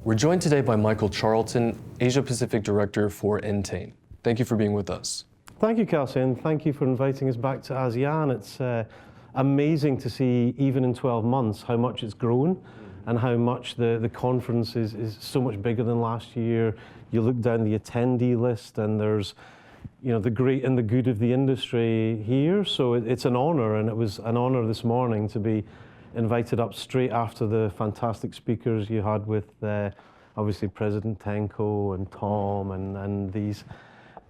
We're joined today by Michael Charlton, Asia Pacific Director for Entain. Thank you for being with us. Thank you, Kelsey, and thank you for inviting us back to ASEAN. It's amazing to see, even in 12 months, how much it's grown and how much the conference is so much bigger than last year. You look down the attendee list and there's, you know, the great and the good of the industry here. So it's an honor, and it was an honor this morning to be invited up straight after the fantastic speakers you had with obviously President Tenko and Tom and these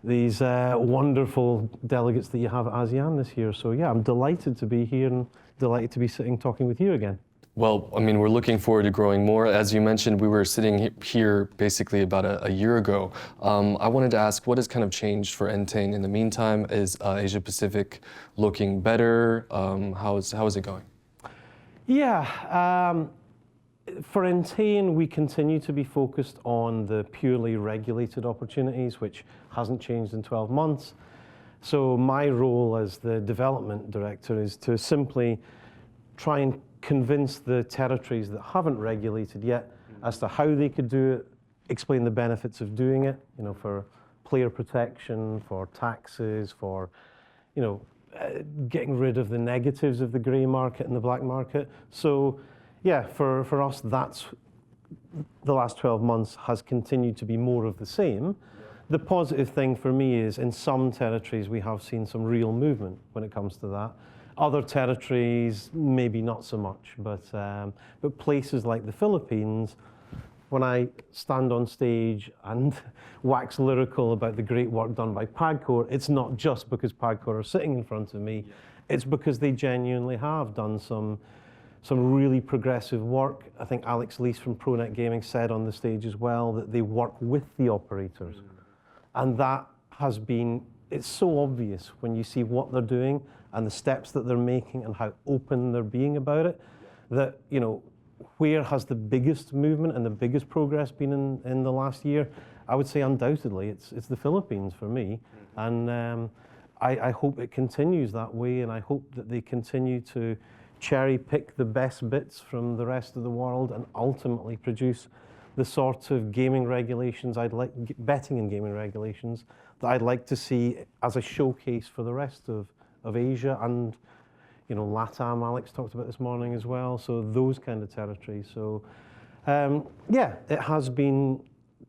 wonderful delegates that you have at ASEAN this year. So yeah, I'm delighted to be here and delighted to be sitting talking with you again. Well, I mean, we're looking forward to growing more. As you mentioned, we were sitting here basically about a year ago. I wanted to ask, what has kind of changed for Entain in the meantime? Is Asia Pacific looking better? How is it going? Yeah, for Entain, we continue to be focused on the purely regulated opportunities, which hasn't changed in 12 months. So my role as the development director is to simply try and convince the territories that haven't regulated yet as to how they could do it, explain the benefits of doing it, you know, for player protection, for taxes, for, you know, getting rid of the negatives of the grey market and the black market. So yeah, for us, that's the last 12 months has continued to be more of the same. The positive thing for me is in some territories we have seen some real movement when it comes to that. Other territories, maybe not so much, but places like the Philippines, when I stand on stage and wax lyrical about the great work done by PAGCOR, it's not just because PAGCOR are sitting in front of me, it's because they genuinely have done some really progressive work. I think Alex Lees from ProNet Gaming said on the stage as well that they work with the operators. And that has been, it's so obvious when you see what they're doing and the steps that they're making and how open they're being about it, that, you know, where has the biggest movement and the biggest progress been in the last year? I would say undoubtedly it's the Philippines for me. And I hope it continues that way, and I hope that they continue to cherry pick the best bits from the rest of the world and ultimately produce the sort of gaming regulations betting and gaming regulations that I'd like to see as a showcase for the rest of Asia and, you know, LATAM, Alex talked about this morning as well, so those kind of territories. So yeah, it has been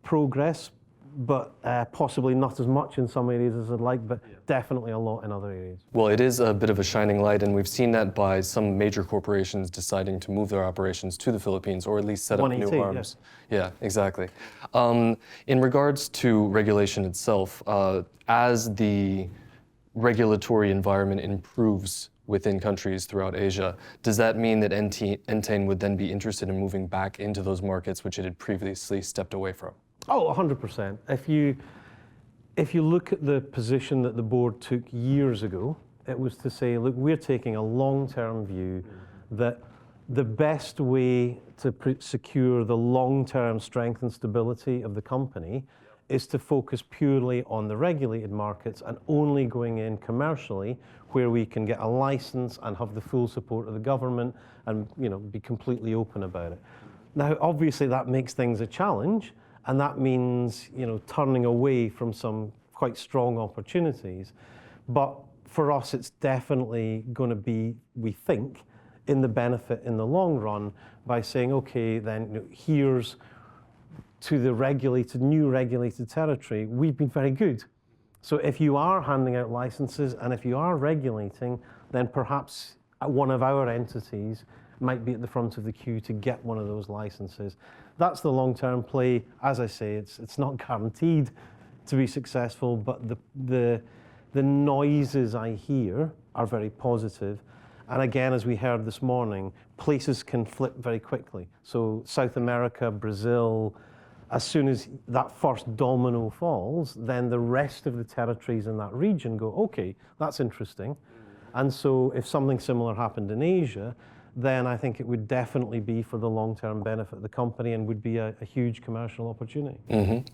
progress, but possibly not as much in some areas as I'd like, but definitely a lot in other areas. Well, it is a bit of a shining light, and we've seen that by some major corporations deciding to move their operations to the Philippines, or at least set up new arms. Yeah, exactly. In regards to regulation itself, as the regulatory environment improves within countries throughout Asia, does that mean that Entain would then be interested in moving back into those markets which it had previously stepped away from? Oh, 100%. If you look at the position that the board took years ago, it was to say, look, we're taking a long-term view that the best way to secure the long-term strength and stability of the company is to focus purely on the regulated markets and only going in commercially where we can get a license and have the full support of the government and, you know, be completely open about it. Now, obviously that makes things a challenge, and that means, you know, turning away from some quite strong opportunities. But for us, it's definitely going to be, we think, in the benefit in the long run by saying, okay, then, you know, here's to the new regulated territory, we've been very good. So if you are handing out licenses and if you are regulating, then perhaps one of our entities might be at the front of the queue to get one of those licenses. That's the long-term play. As I say, it's not guaranteed to be successful, but the noises I hear are very positive. And again, as we heard this morning, places can flip very quickly. So South America, Brazil, as soon as that first domino falls, then the rest of the territories in that region go, okay, that's interesting. And so if something similar happened in Asia, then I think it would definitely be for the long-term benefit of the company and would be a huge commercial opportunity.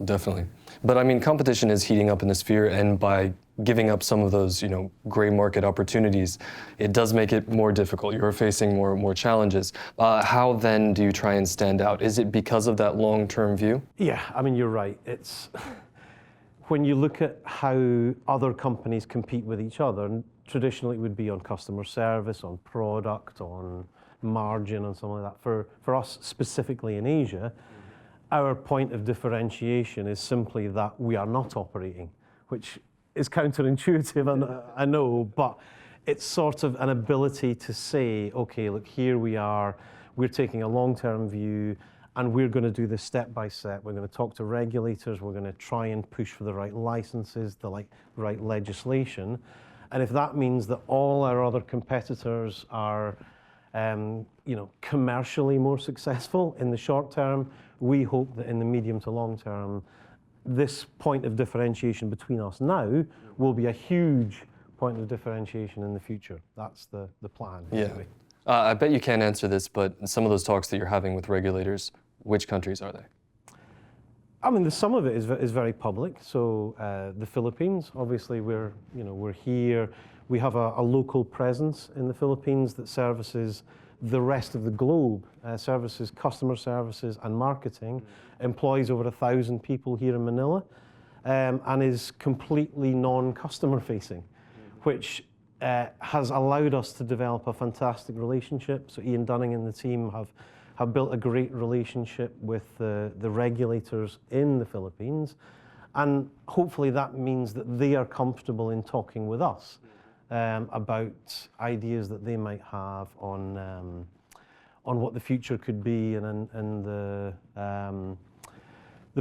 Definitely. But I mean, competition is heating up in the sphere, and by giving up some of those, gray market opportunities, it does make it more difficult. You're facing more challenges. How then do you try and stand out? Is it because of that long-term view? Yeah, I mean, you're right. It's when you look at how other companies compete with each other, and traditionally it would be on customer service, on product, on margin, and something like that. For us specifically in Asia, our point of differentiation is simply that we are not operating, which is counterintuitive, and I know, but it's sort of an ability to say, okay, look, here we are, we're taking a long-term view, and we're going to do this step by step. We're going to talk to regulators, we're going to try and push for the right licenses, the right legislation. And if that means that all our other competitors are commercially more successful in the short term, we hope that in the medium to long term, this point of differentiation between us now will be a huge point of differentiation in the future. That's the plan. Yeah. Anyway. I bet you can't answer this, but some of those talks that you're having with regulators, which countries are they? I mean, some of it is very public. So the Philippines, obviously, we're here. We have a local presence in the Philippines that services the rest of the globe, services customer services and marketing, employs over 1,000 people here in Manila, and is completely non-customer facing, which has allowed us to develop a fantastic relationship. So Ian Dunning and the team have built a great relationship with the regulators in the Philippines, and hopefully that means that they are comfortable in talking with us about ideas that they might have on what the future could be, and the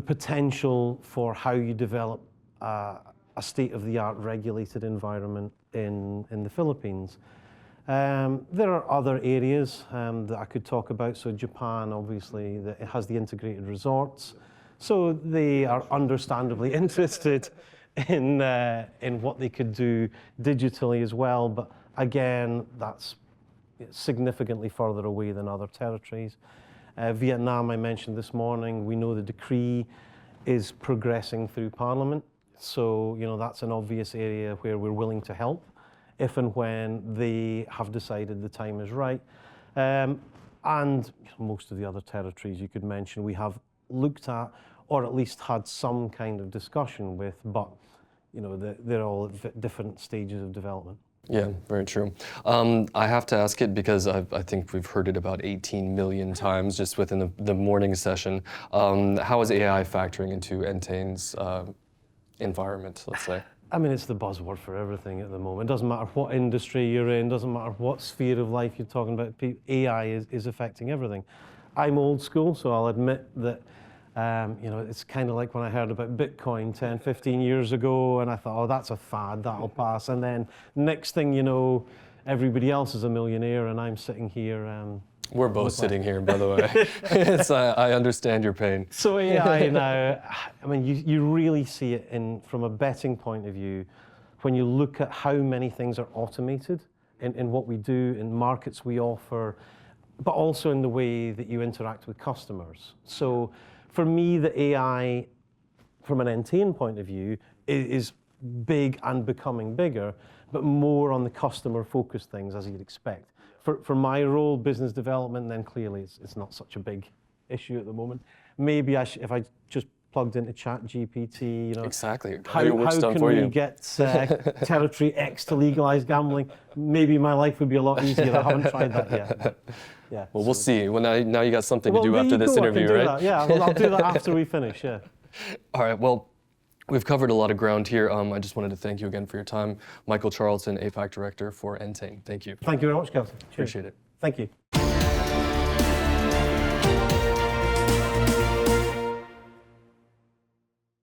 potential for how you develop a state-of-the-art regulated environment in the Philippines. There are other areas that I could talk about. So Japan, obviously, it has the integrated resorts. So they are understandably interested in what they could do digitally as well. But again, that's significantly further away than other territories. Vietnam, I mentioned this morning, we know the decree is progressing through Parliament. So, that's an obvious area where we're willing to help if and when they have decided the time is right. And most of the other territories you could mention, we have looked at or at least had some kind of discussion with, but they're all at different stages of development. Yeah, very true. I have to ask it because I think we've heard it about 18 million times just within the morning session. How is AI factoring into Entain's environment, let's say? I mean, it's the buzzword for everything at the moment. It doesn't matter what industry you're in, doesn't matter what sphere of life you're talking about, AI is affecting everything. I'm old school, so I'll admit that it's kind of like when I heard about Bitcoin 10, 15 years ago, and I thought, oh, that's a fad, that'll pass. And then next thing you know, everybody else is a millionaire, and I'm sitting here. We're both sitting here, by the way. I understand your pain. So AI now, I mean, you really see it from a betting point of view, when you look at how many things are automated in what we do, in markets we offer, but also in the way that you interact with customers. So for me, the AI, from an Entain point of view, is big and becoming bigger, but more on the customer-focused things, as you'd expect. For my role, business development, then clearly it's not such a big issue at the moment. Maybe if I just plugged into ChatGPT, exactly. How can we get territory X to legalize gambling? Maybe my life would be a lot easier. I haven't tried that yet. But, yeah. Well, we'll see. Well, now you got something to do after this interview, right? That. Yeah, well, I'll do that after we finish. Yeah. All right. Well, we've covered a lot of ground here. I just wanted to thank you again for your time. Michael Charlton, APAC Director for Entain. Thank you. Thank you very much, Kelton. Appreciate it. Thank you.